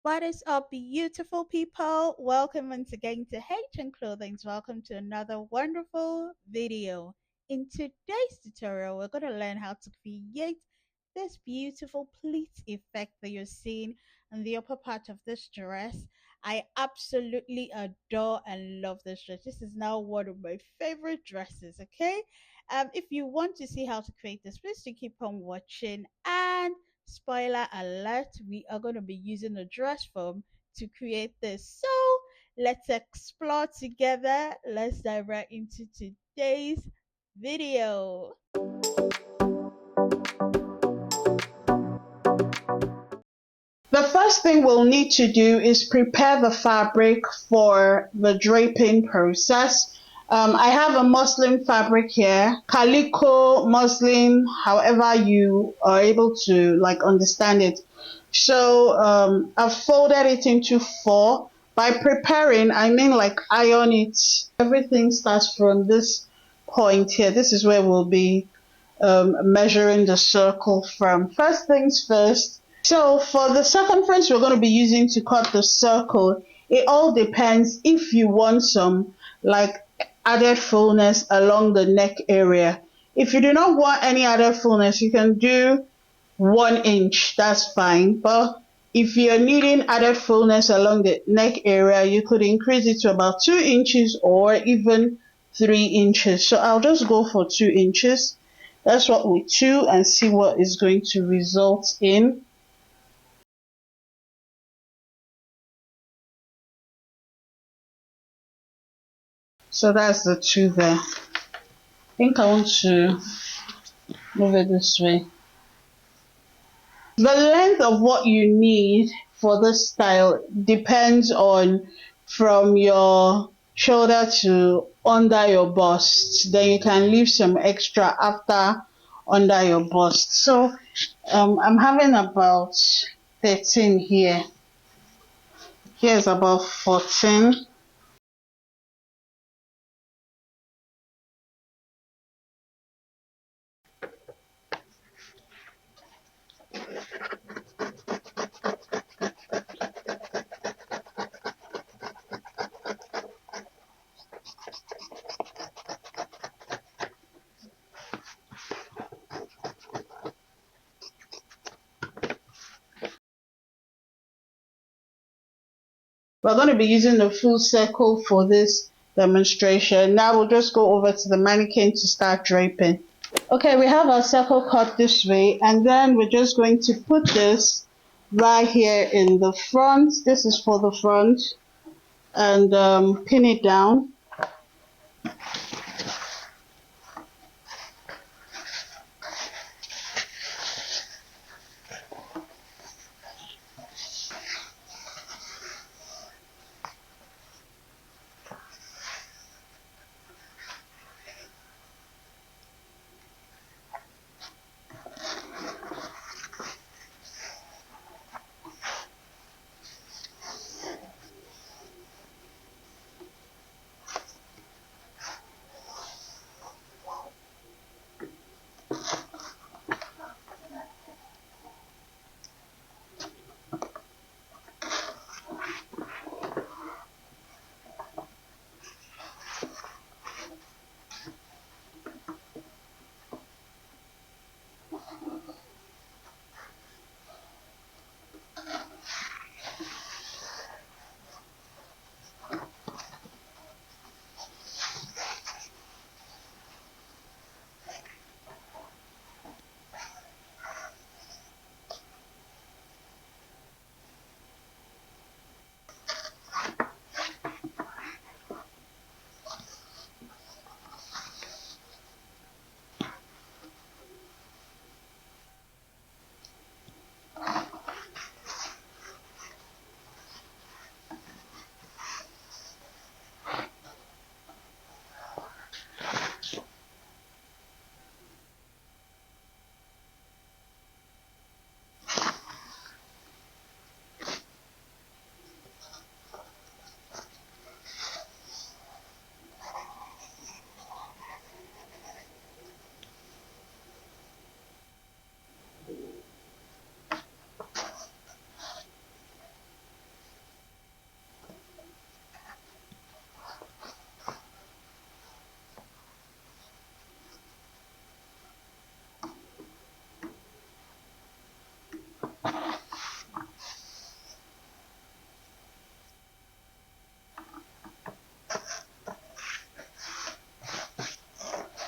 What is up, beautiful people? Welcome once again to Clothing. Welcome to another wonderful video. In today's tutorial, we're going to learn how to create this beautiful pleat effect that you're seeing on the upper part of this dress. I absolutely adore and love this dress. This is now one of my favorite dresses, okay? If you want to see how to create this, please do keep on watching. And spoiler alert, we are going to be using a dress form to create this. So let's explore together. Let's dive right into today's video. The first thing we'll need to do is prepare the fabric for the draping process. I have a muslin fabric here, calico, muslin, however you are able to understand it. So I've folded it into four. By preparing, I mean iron it. Everything starts from this point here. This is where we'll be measuring the circle from. First things first. So for the circumference we're going to be using to cut the circle, it all depends if you want some added fullness along the neck area. If you do not want any added fullness, you can do 1 inch, that's fine. But if you're needing added fullness along the neck area, you could increase it to about 2 inches or even 3 inches. So I'll just go for 2 inches. That's what we do and see what is going to result in. So that's the two there. I think I want to move it this way. The length of what you need for this style depends on from your shoulder to under your bust. Then you can leave some extra after under your bust. So I'm having about 13 here. Here's about 14. We're going to be using the full circle for this demonstration. Now we'll just go over to the mannequin to start draping. Okay, we have our circle cut this way, and then we're just going to put this right here in the front. This is for the front, and pin it down.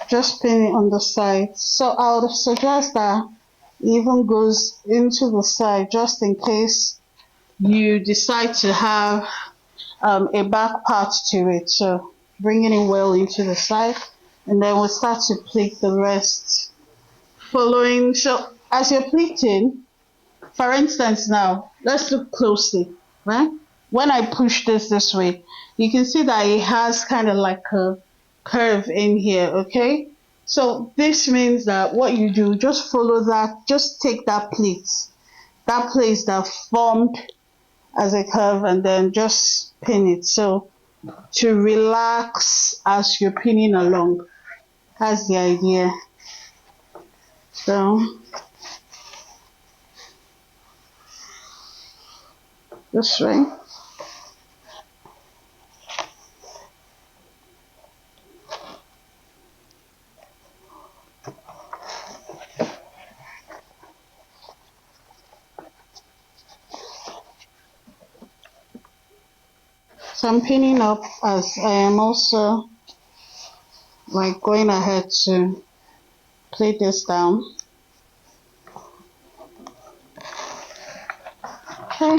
Just pin it on the side. So I would suggest that it even goes into the side just in case you decide to have a back part to it. So bringing it well into the side, and then we'll start to pleat the rest. Following, so as you're pleating, for instance, now let's look closely, right? When I push this way, you can see that it has kind of like a curve in here, okay? So this means that what you do, just follow that, just take that pleat, that place that formed as a curve, and then just pin it. So to relax as you're pinning along, that's the idea. So this way. So I'm pinning up as I am also like going ahead to plait this down. Okay.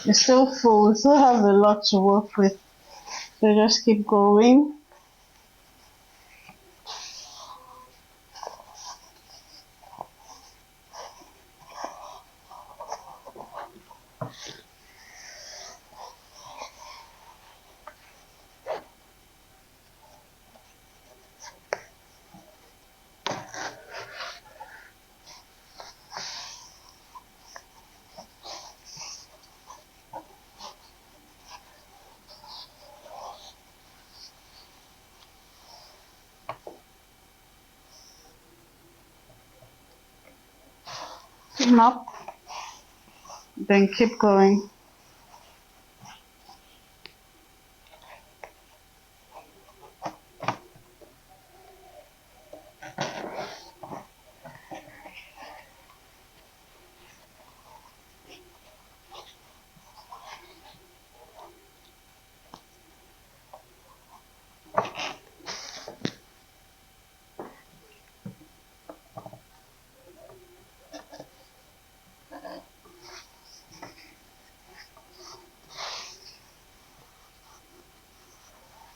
It's still full, we still have a lot to work with. So just keep going. Pin up, then keep going.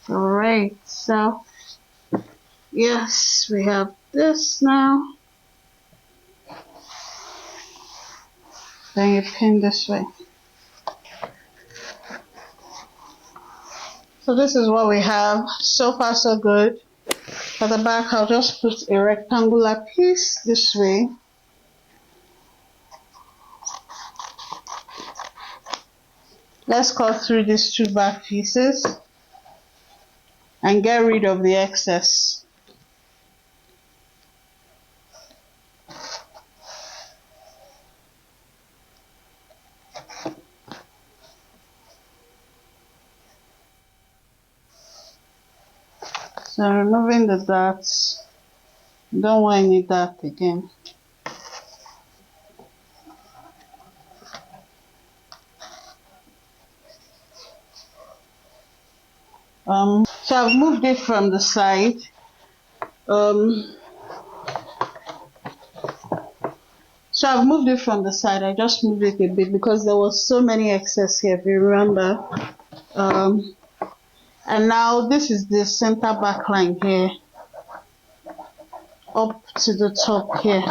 Great, so yes, we have this now. Then you pin this way. So this is what we have. So far so good. For the back, I'll just put a rectangular piece this way. Let's cut through these two back pieces and get rid of the excess. So removing the darts. Don't want any dart again. So I've moved it from the side. So I've moved it from the side. I just moved it a bit because there was so many excess here, if you remember. And now this is the center back line here, up to the top here.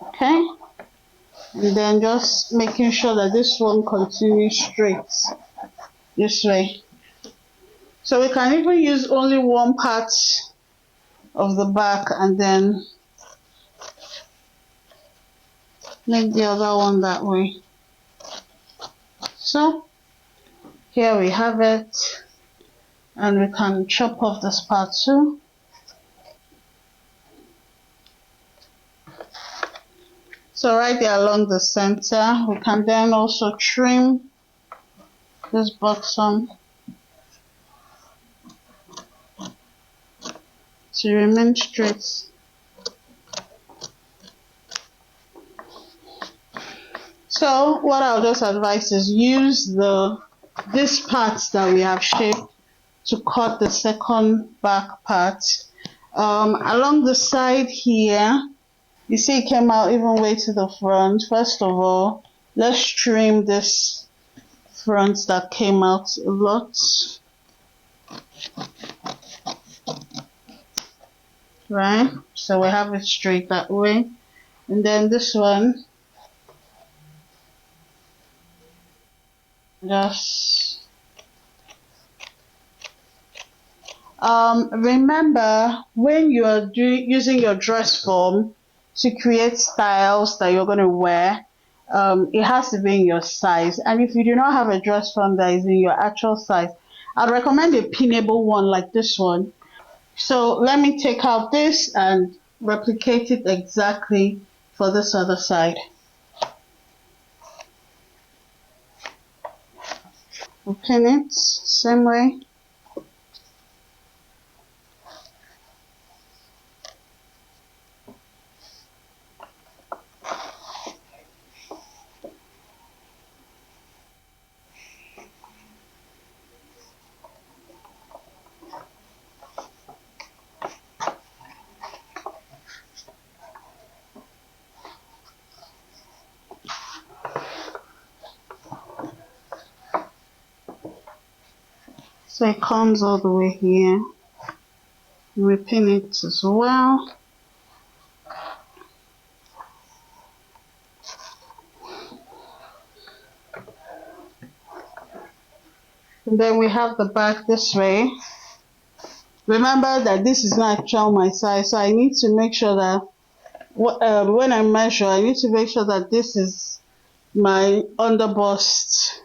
Okay, and then just making sure that this one continues straight this way. So we can even use only one part of the back and then make the other one that way. So here we have it, and we can chop off this part too. So right there along the center, we can then also trim this bottom to remain straight. So what I'll just advise is use this part that we have shaped to cut the second back part. Along the side here, you see it came out even way to the front. First of all, let's trim this front that came out a lot. Right? So we have it straight that way. And then this one, just remember when you are using your dress form to create styles that you're going to wear, it has to be in your size. And if you do not have a dress form that is in your actual size, I'd recommend a pinnable one like this one. So let me take out this and replicate it exactly for this other side. Pin it same way. So it comes all the way here. We pin it as well. And then we have the back this way. Remember that this is not actual my size, so I need to make sure that when I measure, I need to make sure that this is my underbust,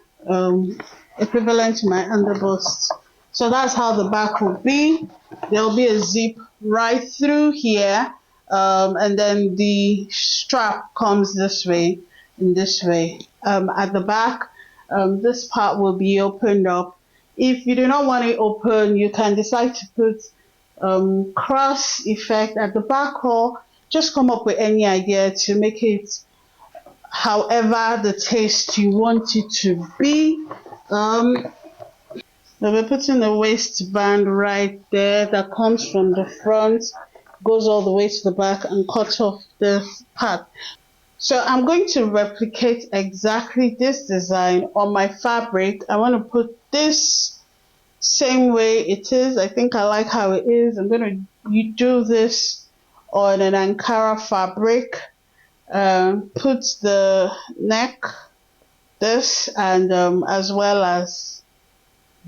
equivalent to my underbust. So that's how the back will be. There'll be a zip right through here, and then the strap comes this way, in this way. At the back, this part will be opened up. If you do not want it open, you can decide to put cross effect at the back, or just come up with any idea to make it however the taste you want it to be. We'll be putting the waistband right there that comes from the front, goes all the way to the back, and cut off this part. So I'm going to replicate exactly this design on my fabric. I want to put this same way it is. I think I like how it is. I'm going to do this on an Ankara fabric. Put the neck, this, and as well as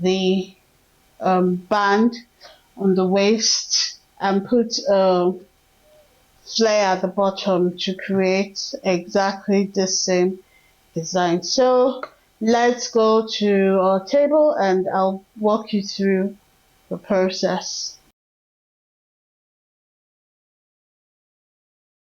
the band on the waist, and put a flare at the bottom to create exactly the same design. So let's go to our table and I'll walk you through the process.